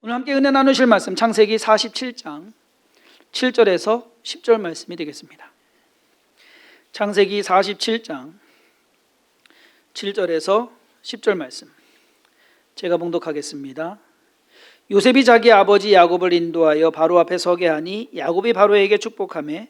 오늘 함께 은혜 나누실 말씀 창세기 47장 7절에서 10절 말씀이 되겠습니다. 창세기 47장 7절에서 10절 말씀 제가 봉독하겠습니다. 요셉이 자기 아버지 야곱을 인도하여 바로 앞에 서게 하니 야곱이 바로에게 축복하며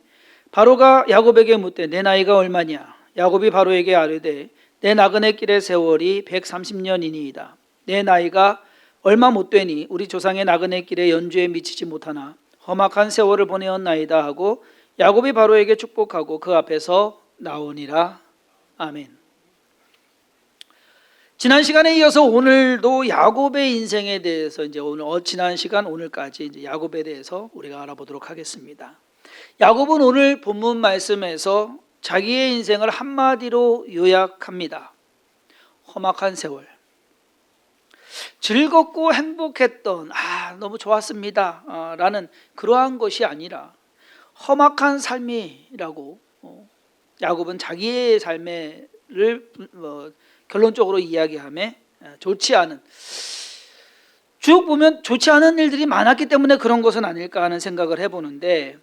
바로가 야곱에게 묻되 내 나이가 얼마냐? 야곱이 바로에게 아뢰되 내 나그네 길의 세월이 130년이니이다. 내 나이가 얼마 못 되니 우리 조상의 나그네 길에 연주에 미치지 못하나 험악한 세월을 보내었나이다 하고 야곱이 바로에게 축복하고 그 앞에서 나오니라. 아멘. 지난 시간에 이어서 오늘도 야곱의 인생에 대해서 지난 시간 오늘까지 야곱에 대해서 우리가 알아보도록 하겠습니다. 야곱은 오늘 본문 말씀에서 자기의 인생을 한마디로 요약합니다. 험악한 세월. 즐겁고 행복했던 너무 좋았습니다 라는 그러한 것이 아니라 험악한 삶이라고 야곱은 자기의 삶을 결론적으로 이야기하며 좋지 않은, 쭉 보면 좋지 않은 일들이 많았기 때문에 그런 것은 아닐까 하는 생각을 해보는데,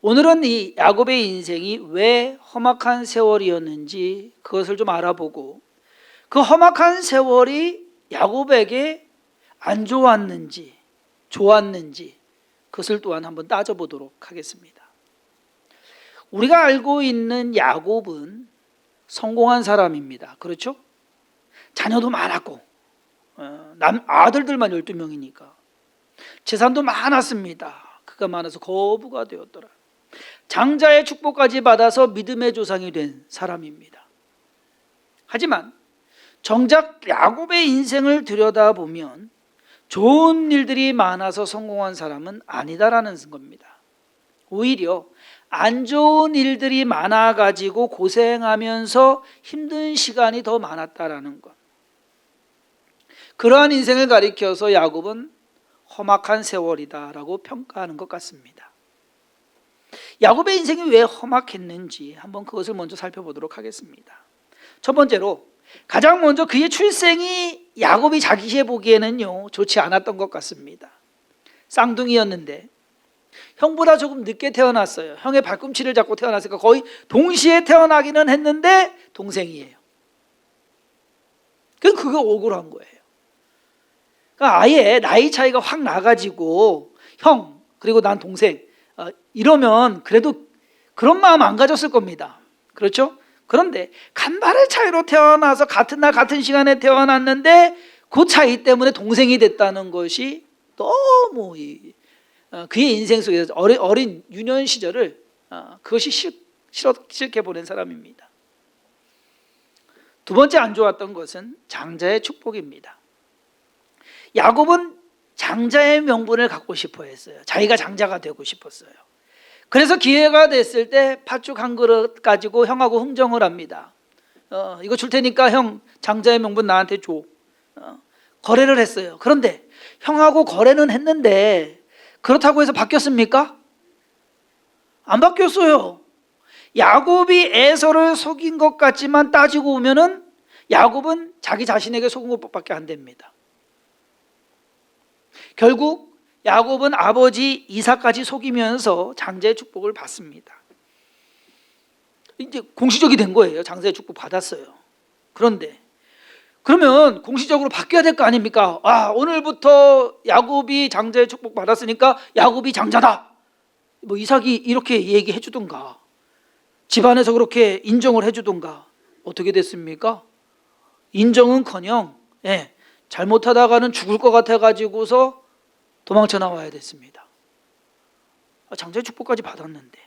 오늘은 이 야곱의 인생이 왜 험악한 세월이었는지 그것을 좀 알아보고, 그 험악한 세월이 야곱에게 안 좋았는지 좋았는지 그것을 또한 한번 따져보도록 하겠습니다. 우리가 알고 있는 야곱은 성공한 사람입니다. 그렇죠? 자녀도 많았고 아들들만 12명이니까 재산도 많았습니다. 그가 많아서 거부가 되었더라. 장자의 축복까지 받아서 믿음의 조상이 된 사람입니다. 하지만 정작 야곱의 인생을 들여다보면 좋은 일들이 많아서 성공한 사람은 아니다라는 겁니다. 오히려 안 좋은 일들이 많아가지고 고생하면서 힘든 시간이 더 많았다라는 것. 그러한 인생을 가리켜서 야곱은 험악한 세월이다라고 평가하는 것 같습니다. 야곱의 인생이 왜 험악했는지 한번 그것을 먼저 살펴보도록 하겠습니다. 첫 번째로, 가장 먼저 그의 출생이 야곱이 자기에 보기에는요 좋지 않았던 것 같습니다. 쌍둥이였는데 형보다 조금 늦게 태어났어요. 형의 발꿈치를 잡고 태어났으니까 거의 동시에 태어나기는 했는데 동생이에요. 그게 억울한 거예요. 그러니까 아예 나이 차이가 확 나가지고 형 그리고 난 동생 이러면 그래도 그런 마음 안 가졌을 겁니다. 그렇죠? 그런데 간발의 차이로 태어나서 같은 날 같은 시간에 태어났는데 그 차이 때문에 동생이 됐다는 것이 너무 그의 인생 속에서 어린 유년 시절을 그것이 싫게 보낸 사람입니다. 두 번째 안 좋았던 것은 장자의 축복입니다. 야곱은 장자의 명분을 갖고 싶어 했어요. 자기가 장자가 되고 싶었어요. 그래서 기회가 됐을 때 팥죽 한 그릇 가지고 형하고 흥정을 합니다. 이거 줄 테니까 형 장자의 명분 나한테 줘. 거래를 했어요. 그런데 형하고 거래는 했는데 그렇다고 해서 바뀌었습니까? 안 바뀌었어요. 야곱이 에서를 속인 것 같지만 따지고 보면은 야곱은 자기 자신에게 속은 것밖에 안 됩니다. 결국 야곱은 아버지 이삭까지 속이면서 장자의 축복을 받습니다. 이제 공식적이 된 거예요. 장자의 축복 받았어요. 그런데 그러면 공식적으로 바뀌어야 될 거 아닙니까? 오늘부터 야곱이 장자의 축복 받았으니까 야곱이 장자다. 이삭이 이렇게 얘기해 주던가, 집안에서 그렇게 인정을 해 주던가. 어떻게 됐습니까? 인정은커녕 잘못하다가는 죽을 것 같아가지고서 도망쳐 나와야 됐습니다. 장자의 축복까지 받았는데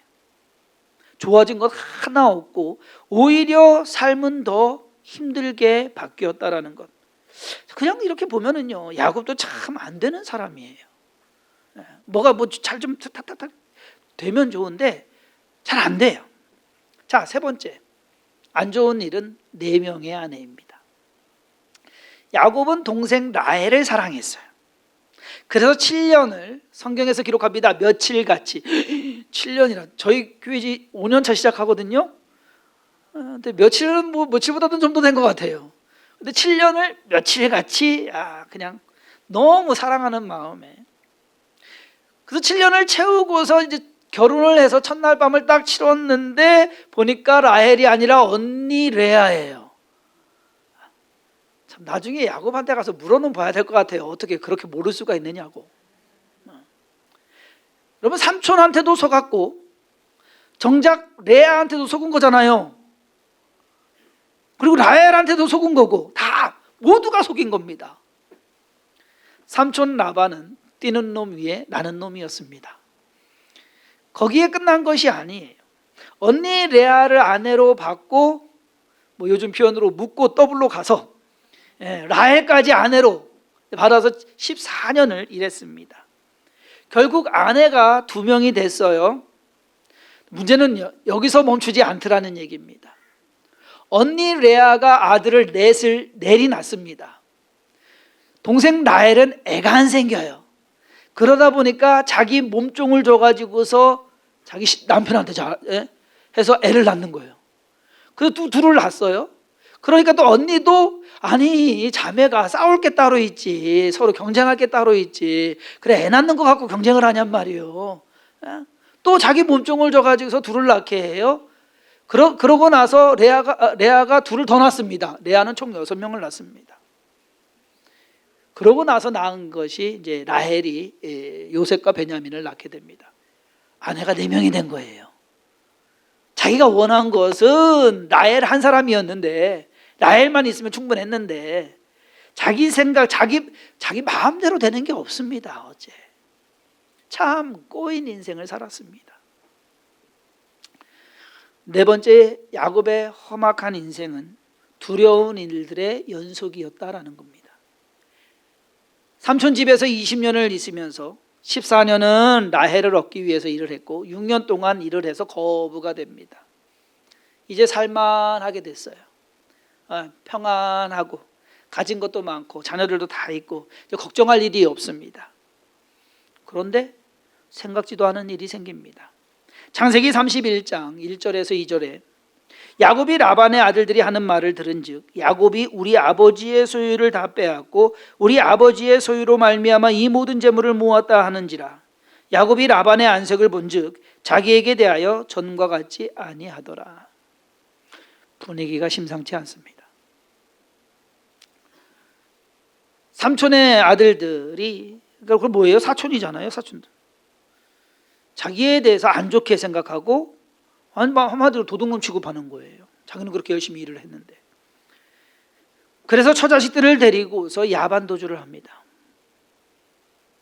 좋아진 것 하나 없고 오히려 삶은 더 힘들게 바뀌었다라는 것. 그냥 이렇게 보면은요 야곱도 참 안 되는 사람이에요. 뭐가 잘 좀 탁탁탁 되면 좋은데 잘 안 돼요. 자, 세 번째, 안 좋은 일은 4명의 아내입니다. 야곱은 동생 라헬을 사랑했어요. 그래서 7년을 성경에서 기록합니다. 며칠같이. 7년이라 저희 교회 5년차 시작하거든요. 근데 며칠은 며칠보다는 좀 더 된 것 같아요. 근데 7년을 며칠같이 그냥 너무 사랑하는 마음에. 그래서 7년을 채우고서 이제 결혼을 해서 첫날 밤을 딱 치렀는데 보니까 라헬이 아니라 언니 레아예요. 참 나중에 야곱한테 가서 물어는 봐야 될 것 같아요. 어떻게 그렇게 모를 수가 있느냐고. 여러분, 삼촌한테도 속았고 정작 레아한테도 속은 거잖아요. 그리고 라헬한테도 속은 거고 다 모두가 속인 겁니다. 삼촌 라반은 뛰는 놈 위에 나는 놈이었습니다. 거기에 끝난 것이 아니에요. 언니 레아를 아내로 받고 뭐 요즘 표현으로 묻고 더블로 가서 라헬까지 아내로 받아서 14년을 일했습니다. 결국 아내가 2명이 됐어요. 문제는 여기서 멈추지 않더라는 얘기입니다. 언니 레아가 아들을 넷이 낳습니다. 동생 라헬은 애가 안 생겨요. 그러다 보니까 자기 몸종을 줘가지고서 자기 남편한테 해서 애를 낳는 거예요. 그래서 둘을 낳았어요. 그러니까 또 언니도 아니 자매가 싸울 게 따로 있지, 서로 경쟁할 게 따로 있지, 그래 애 낳는 거 갖고 경쟁을 하냔 말이에요. 또 자기 몸종을 줘가지고서 둘을 낳게 해요. 그러고 나서 레아가 둘을 더 낳습니다. 레아는 총 6명을 낳습니다. 그러고 나서 낳은 것이 이제 라헬이 요셉과 베냐민을 낳게 됩니다. 아내가 4명이 된 거예요. 자기가 원한 것은 라헬 한 사람이었는데, 라헬만 있으면 충분했는데 자기 생각, 자기 마음대로 되는 게 없습니다. 어제 참 꼬인 인생을 살았습니다. 4번째, 야곱의 험악한 인생은 두려운 일들의 연속이었다라는 겁니다. 삼촌 집에서 20년을 있으면서 14년은 라헬을 얻기 위해서 일을 했고 6년 동안 일을 해서 거부가 됩니다. 이제 살만하게 됐어요. 평안하고 가진 것도 많고 자녀들도 다 있고 이제 걱정할 일이 없습니다. 그런데 생각지도 않은 일이 생깁니다. 창세기 31장 1절에서 2절에 야곱이 라반의 아들들이 하는 말을 들은즉 야곱이 우리 아버지의 소유를 다 빼앗고 우리 아버지의 소유로 말미암아 이 모든 재물을 모았다 하는지라. 야곱이 라반의 안색을 본즉 자기에게 대하여 전과 같지 아니하더라. 분위기가 심상치 않습니다. 삼촌의 아들들이, 그러니까 그건 뭐예요? 사촌이잖아요. 사촌들. 자기에 대해서 안 좋게 생각하고 한마디로 도둑놈 취급하는 거예요. 자기는 그렇게 열심히 일을 했는데. 그래서 처자식들을 데리고서 야반도주를 합니다.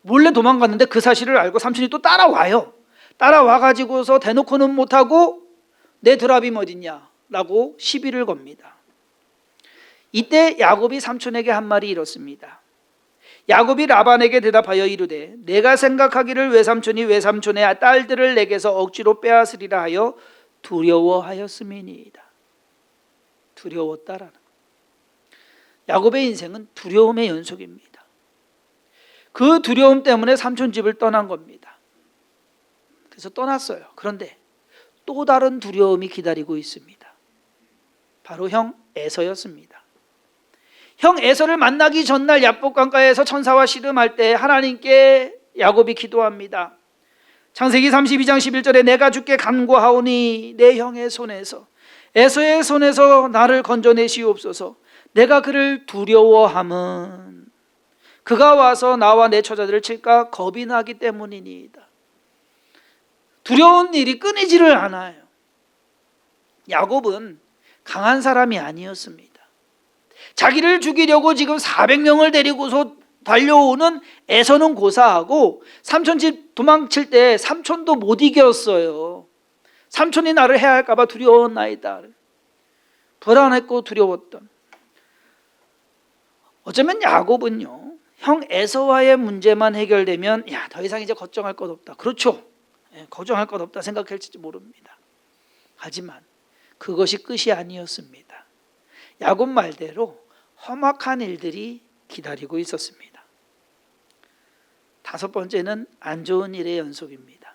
몰래 도망갔는데 그 사실을 알고 삼촌이 또 따라와요. 따라와가지고서 대놓고는 못하고 내 드라빔 어딨냐 라고 시비를 겁니다. 이때 야곱이 삼촌에게 한 말이 이렇습니다. 야곱이 라반에게 대답하여 이르되 내가 생각하기를 외삼촌의 딸들을 내게서 억지로 빼앗으리라 하여 두려워하였음이니이다. 두려웠다라는 것. 야곱의 인생은 두려움의 연속입니다. 그 두려움 때문에 삼촌 집을 떠난 겁니다. 그래서 떠났어요. 그런데 또 다른 두려움이 기다리고 있습니다. 바로 형 에서였습니다. 형 에서를 만나기 전날 야복강가에서 천사와 씨름할 때 하나님께 야곱이 기도합니다. 창세기 32장 11절에 내가 주께 간구하오니 내 형의 손에서 에서의 손에서 나를 건져내시옵소서. 내가 그를 두려워함은 그가 와서 나와 내 처자들을 칠까 겁이 나기 때문이니이다. 두려운 일이 끊이지를 않아요. 야곱은 강한 사람이 아니었습니다. 자기를 죽이려고 지금 400명을 데리고서 달려오는 에서는 고사하고 삼촌 집 도망칠 때 삼촌도 못 이겼어요. 삼촌이 나를 해할까 봐 두려웠나이다. 불안했고 두려웠던. 어쩌면 야곱은요, 형 에서와의 문제만 해결되면 더 이상 이제 걱정할 것 없다. 그렇죠. 걱정할 것 없다 생각할지 모릅니다. 하지만 그것이 끝이 아니었습니다. 야곱 말대로 험악한 일들이 기다리고 있었습니다. 5번째는 안 좋은 일의 연속입니다.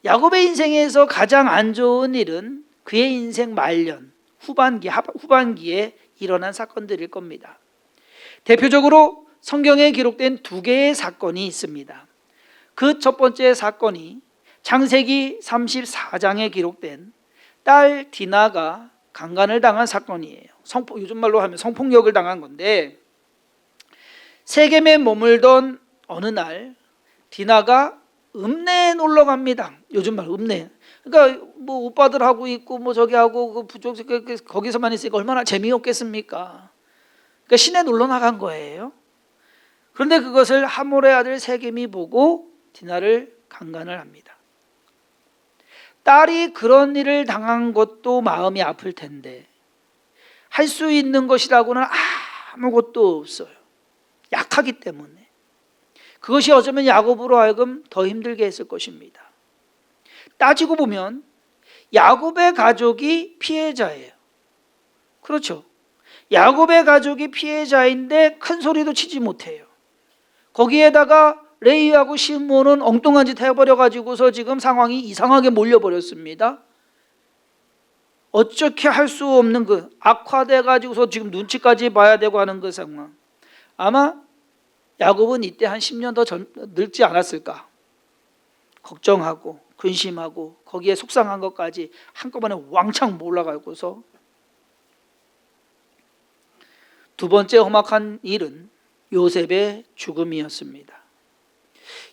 야곱의 인생에서 가장 안 좋은 일은 그의 인생 말년, 후반기에 일어난 사건들일 겁니다. 대표적으로 성경에 기록된 두 개의 사건이 있습니다. 그 첫 번째 사건이 창세기 34장에 기록된 딸 디나가 강간을 당한 사건이에요. 요즘 말로 하면 성폭력을 당한 건데, 세겜에 머물던 어느 날 디나가 읍내에 놀러 갑니다. 요즘 말 읍내. 그러니까 뭐 오빠들 하고 있고 뭐 저기 하고 그 부족 거기서만 있으니까 얼마나 재미없겠습니까? 그러니까 시내 놀러 나간 거예요. 그런데 그것을 하몰의 아들 세겜이 보고 디나를 강간을 합니다. 딸이 그런 일을 당한 것도 마음이 아플 텐데 할 수 있는 것이라고는 아무것도 없어요. 약하기 때문에. 그것이 어쩌면 야곱으로 하여금 더 힘들게 했을 것입니다. 따지고 보면 야곱의 가족이 피해자예요. 그렇죠. 야곱의 가족이 피해자인데 큰 소리도 치지 못해요. 거기에다가 레이하고 시므온은 엉뚱한 짓 해버려가지고서 지금 상황이 이상하게 몰려버렸습니다. 어떻게 할 수 없는 그 악화돼가지고서 지금 눈치까지 봐야 되고 하는 그 상황. 아마 야곱은 이때 한 10년 더 늙지 않았을까. 걱정하고 근심하고 거기에 속상한 것까지 한꺼번에 왕창 몰아가고서. 두 번째 험악한 일은 요셉의 죽음이었습니다.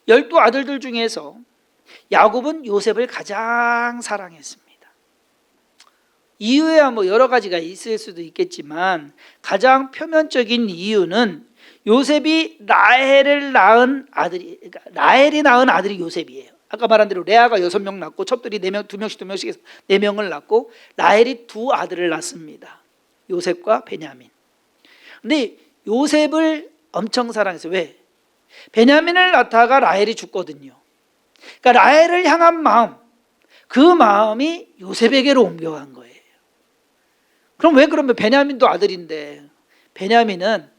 12아들들 중에서 야곱은 요셉을 가장 사랑했습니다. 이유야 뭐 여러 가지가 있을 수도 있겠지만 가장 표면적인 이유는 요셉이 라헬을 낳은 아들이, 그러니까 라헬이 낳은 아들이 요셉이에요. 아까 말한 대로 레아가 6명 낳고 첩들이 4명, 2명씩 해서 4명을 낳고 라헬이 2아들을 낳습니다. 요셉과 베냐민. 근데 요셉을 엄청 사랑했어요. 왜? 베냐민을 낳다가 라헬이 죽거든요. 그러니까 라헬을 향한 마음, 그 마음이 요셉에게로 옮겨간 거예요. 그럼 왜 그러면 베냐민도 아들인데 베냐민은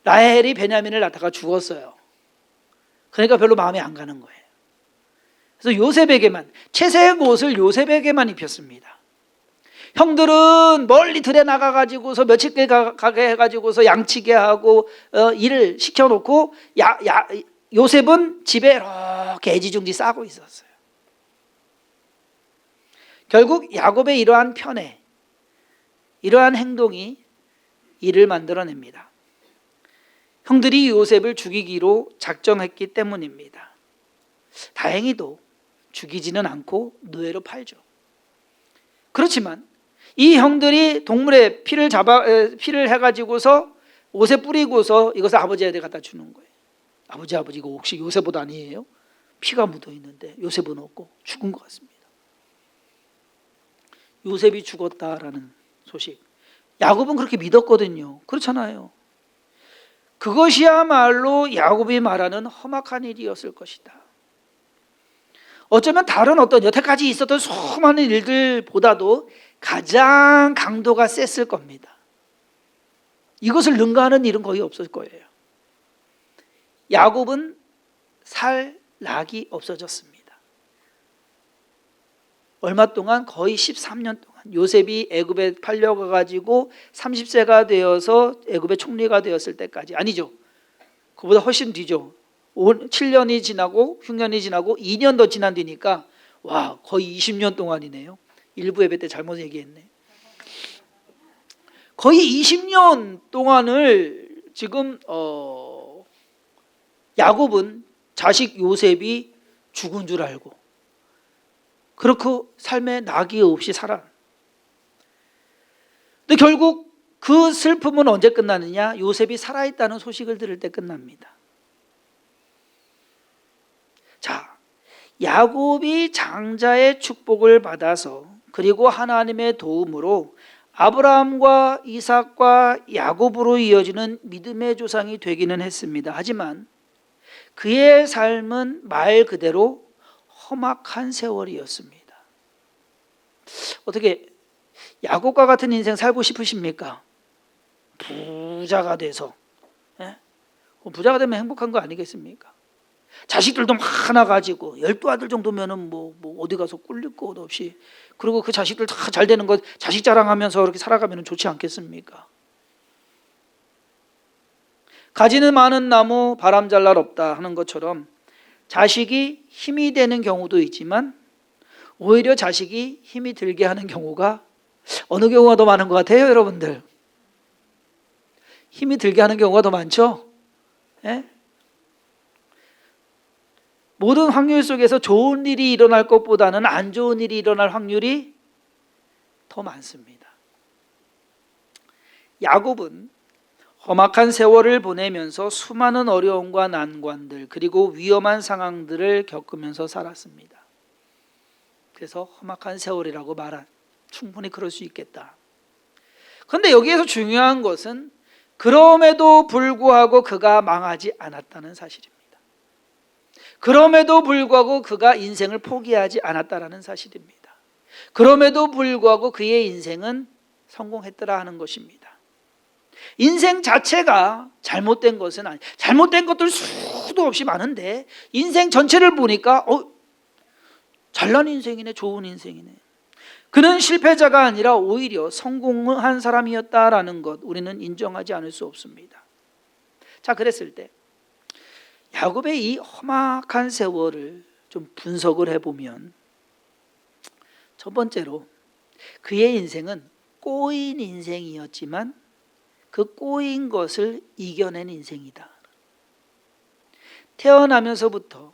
라헬이 베냐민을 낳다가 죽었어요. 그러니까 별로 마음이 안 가는 거예요. 그래서 요셉에게만, 채색 옷을 요셉에게만 입혔습니다. 형들은 멀리 들에 나가가지고서 며칠째 가게 해가지고서 양치게 하고 일을 시켜놓고 요셉은 집에 이렇게 애지중지 싸고 있었어요. 결국 야곱의 이러한 편애, 이러한 행동이 일을 만들어냅니다. 형들이 요셉을 죽이기로 작정했기 때문입니다. 다행히도 죽이지는 않고 노예로 팔죠. 그렇지만 이 형들이 동물의 피를 해가지고서 옷에 뿌리고서 이것을 아버지한테 갖다 주는 거예요. 아버지 이거 혹시 요셉 옷 아니에요? 피가 묻어 있는데 요셉은 없고 죽은 것 같습니다. 요셉이 죽었다라는 소식. 야곱은 그렇게 믿었거든요. 그렇잖아요. 그것이야말로 야곱이 말하는 험악한 일이었을 것이다. 어쩌면 다른 어떤 여태까지 있었던 수많은 일들보다도 가장 강도가 셌을 겁니다. 이것을 능가하는 일은 거의 없을 거예요. 야곱은 살 낙이 없어졌습니다. 얼마 동안? 거의 13년 동안. 요셉이 애굽에 팔려가가지고 30세가 되어서 애굽의 총리가 되었을 때까지. 아니죠. 그보다 훨씬 뒤죠. 7년이 지나고 6년이 지나고 2년 더 지난 뒤니까 와, 거의 20년 동안이네요. 일부 예배 때 잘못 얘기했네. 거의 20년 동안을 지금 야곱은 자식 요셉이 죽은 줄 알고 그렇고 삶에 낙이 없이 살아. 근데 결국 그 슬픔은 언제 끝나느냐? 요셉이 살아있다는 소식을 들을 때 끝납니다. 자, 야곱이 장자의 축복을 받아서 그리고 하나님의 도움으로 아브라함과 이삭과 야곱으로 이어지는 믿음의 조상이 되기는 했습니다. 하지만 그의 삶은 말 그대로 험악한 세월이었습니다. 어떻게 야곱과 같은 인생 살고 싶으십니까? 부자가 돼서. 부자가 되면 행복한 거 아니겠습니까? 자식들도 하나 가지고 12아들 정도면은 뭐 어디 가서 꿀릴 것도 없이, 그리고 그 자식들 다 잘 되는 거 자식 자랑하면서 그렇게 살아가면 좋지 않겠습니까? 가지는 많은 나무 바람 잘 날 없다 하는 것처럼 자식이 힘이 되는 경우도 있지만 오히려 자식이 힘이 들게 하는 경우가 어느 경우가 더 많은 것 같아요, 여러분들? 힘이 들게 하는 경우가 더 많죠? 예? 모든 확률 속에서 좋은 일이 일어날 것보다는 안 좋은 일이 일어날 확률이 더 많습니다. 야곱은 험악한 세월을 보내면서 수많은 어려움과 난관들 그리고 위험한 상황들을 겪으면서 살았습니다. 그래서 험악한 세월이라고 말한, 충분히 그럴 수 있겠다. 그런데 여기에서 중요한 것은 그럼에도 불구하고 그가 망하지 않았다는 사실입니다. 그럼에도 불구하고 그가 인생을 포기하지 않았다는 사실입니다. 그럼에도 불구하고 그의 인생은 성공했더라 하는 것입니다. 인생 자체가 잘못된 것은 아니, 잘못된 것들 수도 없이 많은데 인생 전체를 보니까 잘난 인생이네, 좋은 인생이네. 그는 실패자가 아니라 오히려 성공한 사람이었다라는 것, 우리는 인정하지 않을 수 없습니다. 자, 그랬을 때 야곱의 이 험악한 세월을 좀 분석을 해보면, 첫 번째로 그의 인생은 꼬인 인생이었지만 그 꼬인 것을 이겨낸 인생이다. 태어나면서부터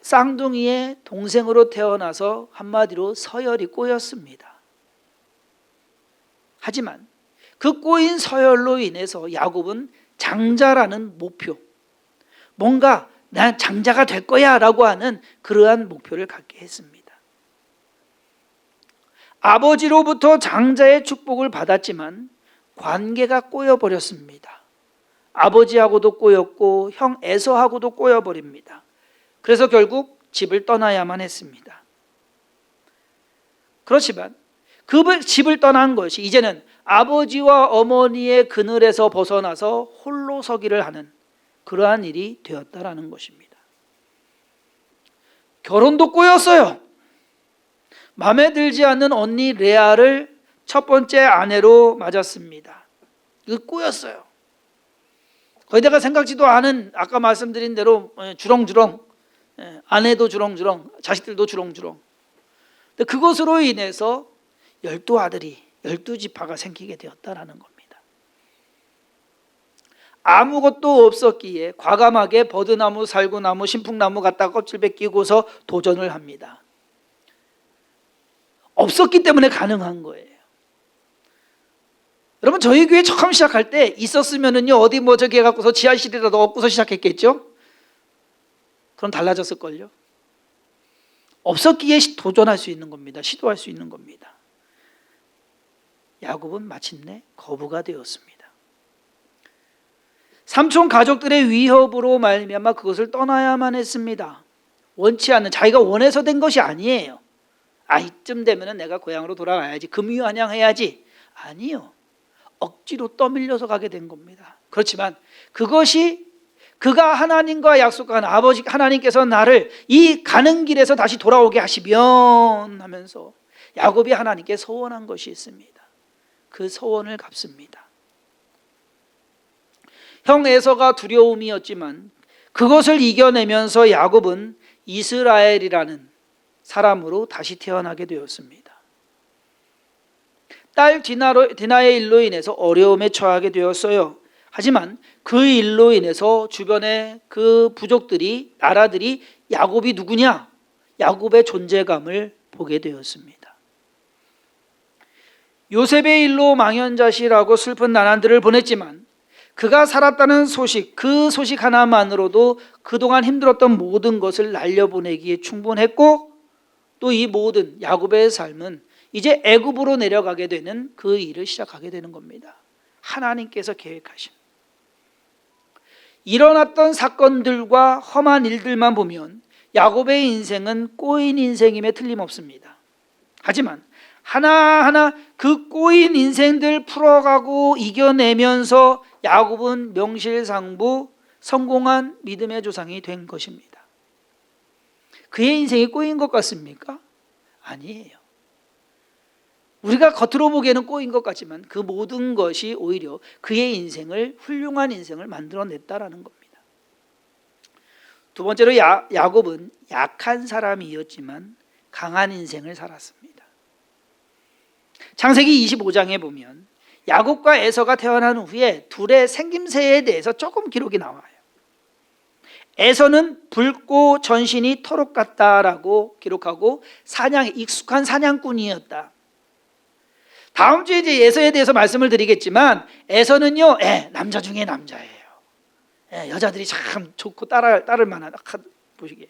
쌍둥이의 동생으로 태어나서 한마디로 서열이 꼬였습니다. 하지만 그 꼬인 서열로 인해서 야곱은 장자라는 목표, 뭔가 난 장자가 될 거야 라고 하는 그러한 목표를 갖게 했습니다. 아버지로부터 장자의 축복을 받았지만 관계가 꼬여버렸습니다. 아버지하고도 꼬였고 형 에서하고도 꼬여버립니다. 그래서 결국 집을 떠나야만 했습니다. 그렇지만 그 집을 떠난 것이 이제는 아버지와 어머니의 그늘에서 벗어나서 홀로 서기를 하는 그러한 일이 되었다라는 것입니다. 결혼도 꼬였어요. 마음에 들지 않는 언니 레아를 첫 번째 아내로 맞았습니다. 이거 꼬였어요. 거기다가 생각지도 않은, 아까 말씀드린 대로 주렁주렁, 아내도 주렁주렁, 자식들도 주렁주렁. 근데 그것으로 인해서 12아들이 12지파가 생기게 되었다라는 겁니다. 아무것도 없었기에 과감하게 버드나무, 살구나무, 신풍나무 갖다가 껍질 벗기고서 도전을 합니다. 없었기 때문에 가능한 거예요. 여러분, 저희 교회 처음 시작할 때 있었으면은요, 어디 뭐 저기 해갖고서 지하실이라도 얻고서 시작했겠죠? 그럼 달라졌을걸요? 없었기에 도전할 수 있는 겁니다. 시도할 수 있는 겁니다. 야곱은 마침내 거부가 되었습니다. 삼촌 가족들의 위협으로 말미암아 그것을 떠나야만 했습니다. 원치 않는, 자기가 원해서 된 것이 아니에요. 이쯤 되면은 내가 고향으로 돌아가야지, 금유한양해야지. 아니요. 억지로 떠밀려서 가게 된 겁니다. 그렇지만 그것이 그가 하나님과 약속한 아버지 하나님께서 나를 이 가는 길에서 다시 돌아오게 하시면 하면서 야곱이 하나님께 서원한 것이 있습니다. 그 서원을 갚습니다. 형 에서가 두려움이었지만 그것을 이겨내면서 야곱은 이스라엘이라는 사람으로 다시 태어나게 되었습니다. 딸 디나의 일로 인해서 어려움에 처하게 되었어요. 하지만 그 일로 인해서 주변의 그 부족들이, 나라들이 야곱이 누구냐? 야곱의 존재감을 보게 되었습니다. 요셉의 일로 망연자실하고 슬픈 나날들을 보냈지만 그가 살았다는 소식, 그 소식 하나만으로도 그동안 힘들었던 모든 것을 날려보내기에 충분했고, 또 이 모든 야곱의 삶은 이제 애굽으로 내려가게 되는 그 일을 시작하게 되는 겁니다. 하나님께서 계획하신. 일어났던 사건들과 험한 일들만 보면 야곱의 인생은 꼬인 인생임에 틀림없습니다. 하지만 하나하나 그 꼬인 인생들 풀어가고 이겨내면서 야곱은 명실상부 성공한 믿음의 조상이 된 것입니다. 그의 인생이 꼬인 것 같습니까? 아니에요. 우리가 겉으로 보기에는 꼬인 것 같지만 그 모든 것이 오히려 그의 인생을, 훌륭한 인생을 만들어냈다라는 겁니다. 두 번째로 야곱은 약한 사람이었지만 강한 인생을 살았습니다. 창세기 25장에 보면 야곱과 에서가 태어난 후에 둘의 생김새에 대해서 조금 기록이 나와요. 에서는 붉고 전신이 토록 같다라고 기록하고 익숙한 사냥꾼이었다. 다음 주에 이제 에서에 대해서 말씀을 드리겠지만, 에서는요, 남자 중에 남자예요. 여자들이 참 좋고 따를 만한, 보시기에.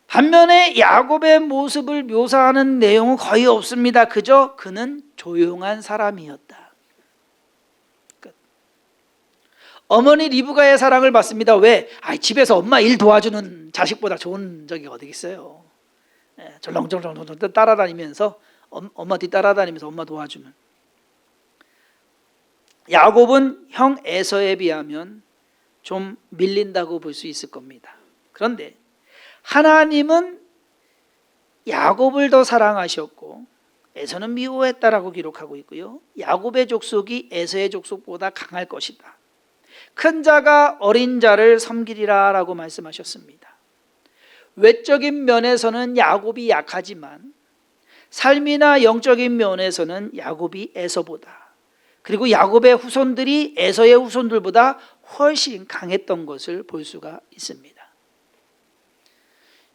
반면에 야곱의 모습을 묘사하는 내용은 거의 없습니다. 그저 그는 조용한 사람이었다. 끝. 어머니 리브가의 사랑을 받습니다. 왜? 집에서 엄마 일 도와주는 자식보다 좋은 적이 어디 있어요. 절렁절렁 따라다니면서 엄마 뒤 따라다니면서 엄마 도와주는. 야곱은 형 에서에 비하면 좀 밀린다고 볼 수 있을 겁니다. 그런데 하나님은 야곱을 더 사랑하셨고 에서는 미워했다라고 기록하고 있고요. 야곱의 족속이 에서의 족속보다 강할 것이다. 큰 자가 어린 자를 섬기리라 라고 말씀하셨습니다. 외적인 면에서는 야곱이 약하지만 삶이나 영적인 면에서는 야곱이 에서보다, 그리고 야곱의 후손들이 에서의 후손들보다 훨씬 강했던 것을 볼 수가 있습니다.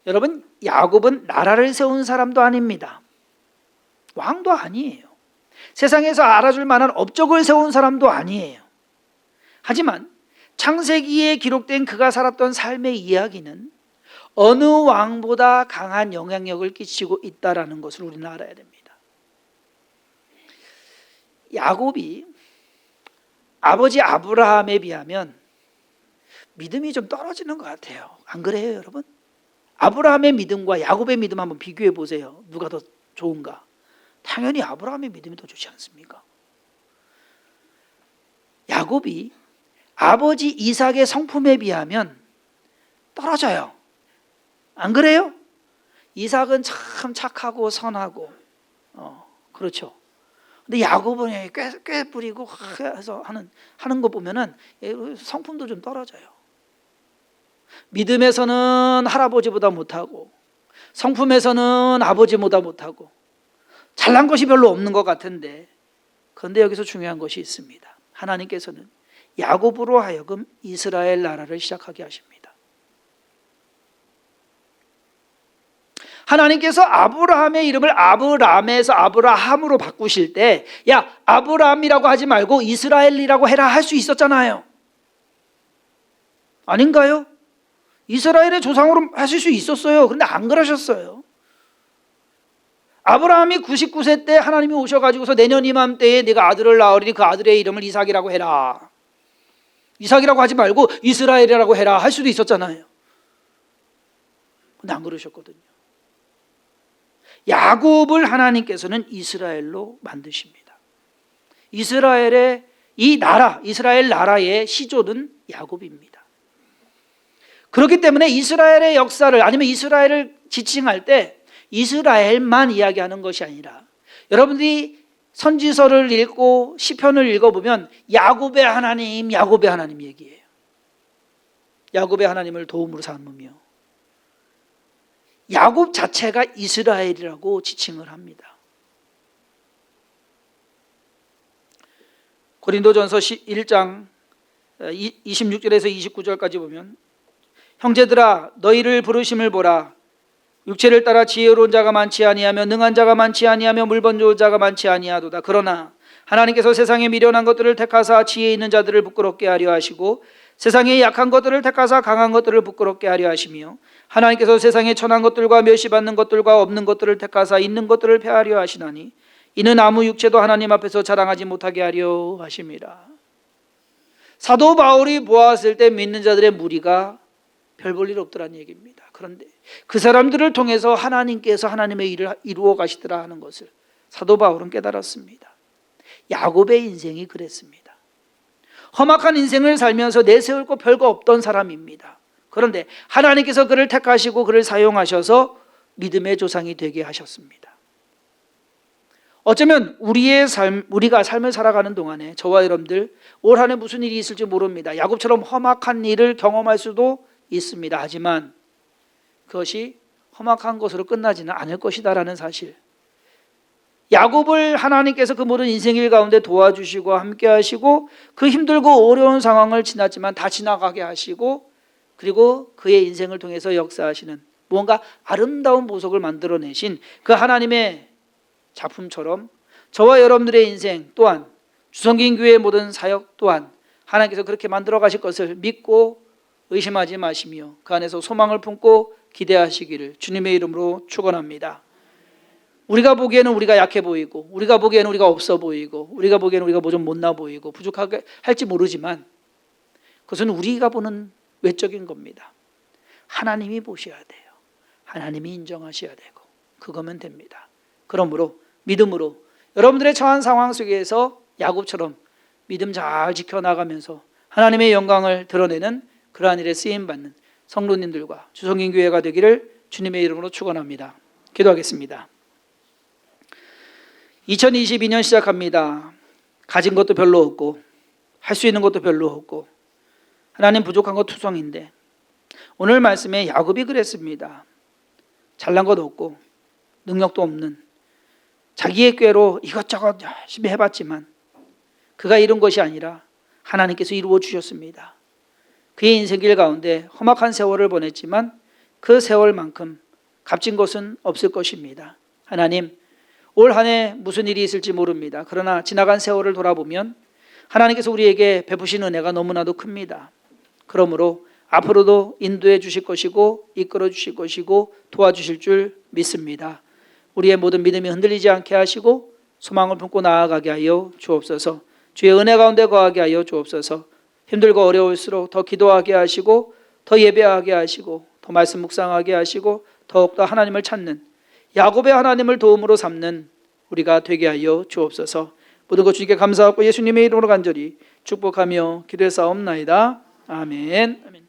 여러분, 야곱은 나라를 세운 사람도 아닙니다. 왕도 아니에요. 세상에서 알아줄 만한 업적을 세운 사람도 아니에요. 하지만 창세기에 기록된 그가 살았던 삶의 이야기는 어느 왕보다 강한 영향력을 끼치고 있다는 것을 우리는 알아야 됩니다. 야곱이 아버지 아브라함에 비하면 믿음이 좀 떨어지는 것 같아요. 안 그래요, 여러분? 아브라함의 믿음과 야곱의 믿음 한번 비교해 보세요. 누가 더 좋은가? 당연히 아브라함의 믿음이 더 좋지 않습니까? 야곱이 아버지 이삭의 성품에 비하면 떨어져요. 안 그래요? 이삭은 참 착하고 선하고 그렇죠. 근데 야곱은 꽤 뿌리고 해서 하는 거 보면은 성품도 좀 떨어져요. 믿음에서는 할아버지보다 못하고 성품에서는 아버지보다 못하고 잘난 것이 별로 없는 것 같은데, 그런데 여기서 중요한 것이 있습니다. 하나님께서는 야곱으로 하여금 이스라엘 나라를 시작하게 하십니다. 하나님께서 아브라함의 이름을 아브람에서 아브라함으로 바꾸실 때, 야, 아브람이라고 하지 말고 이스라엘이라고 해라 할 수 있었잖아요. 아닌가요? 이스라엘의 조상으로 하실 수 있었어요. 그런데 안 그러셨어요. 아브라함이 99세 때 하나님이 오셔가지고서 내년 이맘때에 네가 아들을 낳으리니 그 아들의 이름을 이삭이라고 해라. 이삭이라고 하지 말고 이스라엘이라고 해라 할 수도 있었잖아요. 근데 안 그러셨거든요. 야곱을 하나님께서는 이스라엘로 만드십니다. 이스라엘의 이 나라, 이스라엘 나라의 시조는 야곱입니다. 그렇기 때문에 이스라엘의 역사를, 아니면 이스라엘을 지칭할 때 이스라엘만 이야기하는 것이 아니라, 여러분들이 선지서를 읽고 시편을 읽어보면 야곱의 하나님, 야곱의 하나님 얘기해요. 야곱의 하나님을 도움으로 삼으며 야곱 자체가 이스라엘이라고 지칭을 합니다. 고린도전서 1장 26절에서 29절까지 보면, 형제들아 너희를 부르심을 보라. 육체를 따라 지혜로운 자가 많지 아니하며 능한 자가 많지 아니하며 물번 좋은 자가 많지 아니하도다. 그러나 하나님께서 세상에 미련한 것들을 택하사 지혜 있는 자들을 부끄럽게 하려 하시고, 세상에 약한 것들을 택하사 강한 것들을 부끄럽게 하려 하시며, 하나님께서 세상에 천한 것들과 멸시받는 것들과 없는 것들을 택하사 있는 것들을 폐하려 하시나니, 이는 아무 육체도 하나님 앞에서 자랑하지 못하게 하려 하심이라. 사도 바울이 보았을 때 믿는 자들의 무리가 별 볼 일 없더라는 얘기입니다. 그런데 그 사람들을 통해서 하나님께서 하나님의 일을 이루어 가시더라 하는 것을 사도 바울은 깨달았습니다. 야곱의 인생이 그랬습니다. 험악한 인생을 살면서 내세울 거 별거 없던 사람입니다. 그런데 하나님께서 그를 택하시고 그를 사용하셔서 믿음의 조상이 되게 하셨습니다. 어쩌면 우리가 삶을 살아가는 동안에 저와 여러분들 올 한 해 무슨 일이 있을지 모릅니다. 야곱처럼 험악한 일을 경험할 수도 있습니다. 하지만 그것이 험악한 것으로 끝나지는 않을 것이다라는 사실. 야곱을 하나님께서 그 모든 인생길 가운데 도와주시고 함께 하시고 그 힘들고 어려운 상황을 지났지만 다 지나가게 하시고 그리고 그의 인생을 통해서 역사하시는 무언가 아름다운 보석을 만들어내신 그 하나님의 작품처럼 저와 여러분들의 인생 또한 주성긴 교회의 모든 사역 또한 하나님께서 그렇게 만들어 가실 것을 믿고 의심하지 마시며 그 안에서 소망을 품고 기대하시기를 주님의 이름으로 축원합니다. 우리가 보기에는 우리가 약해 보이고 우리가 보기에는 우리가 없어 보이고 우리가 보기에는 우리가 뭐 좀 못나 보이고 부족하게 할지 모르지만 그것은 우리가 보는 외적인 겁니다. 하나님이 보셔야 돼요. 하나님이 인정하셔야 되고 그거면 됩니다. 그러므로 믿음으로 여러분들의 처한 상황 속에서 야곱처럼 믿음 잘 지켜나가면서 하나님의 영광을 드러내는 그러한 일에 쓰임받는 성도님들과 주성긴 교회가 되기를 주님의 이름으로 축원합니다. 기도하겠습니다. 2022년 시작합니다. 가진 것도 별로 없고 할 수 있는 것도 별로 없고 하나님 부족한 것 투성인데 오늘 말씀에 야곱이 그랬습니다. 잘난 것 없고 능력도 없는 자기의 꾀로 이것저것 열심히 해봤지만 그가 이룬 것이 아니라 하나님께서 이루어 주셨습니다. 그의 인생길 가운데 험악한 세월을 보냈지만 그 세월만큼 값진 것은 없을 것입니다. 하나님, 올 한 해 무슨 일이 있을지 모릅니다. 그러나 지나간 세월을 돌아보면 하나님께서 우리에게 베푸신 은혜가 너무나도 큽니다. 그러므로 앞으로도 인도해 주실 것이고 이끌어 주실 것이고 도와주실 줄 믿습니다. 우리의 모든 믿음이 흔들리지 않게 하시고 소망을 품고 나아가게 하여 주옵소서. 주의 은혜 가운데 거하게 하여 주옵소서. 힘들고 어려울수록 더 기도하게 하시고 더 예배하게 하시고 더 말씀 묵상하게 하시고 더욱더 하나님을 찾는 야곱의 하나님을 도움으로 삼는 우리가 되게 하여 주옵소서. 모든 것 주님께 감사하고 예수님의 이름으로 간절히 축복하며 기도했사옵나이다. 아멘.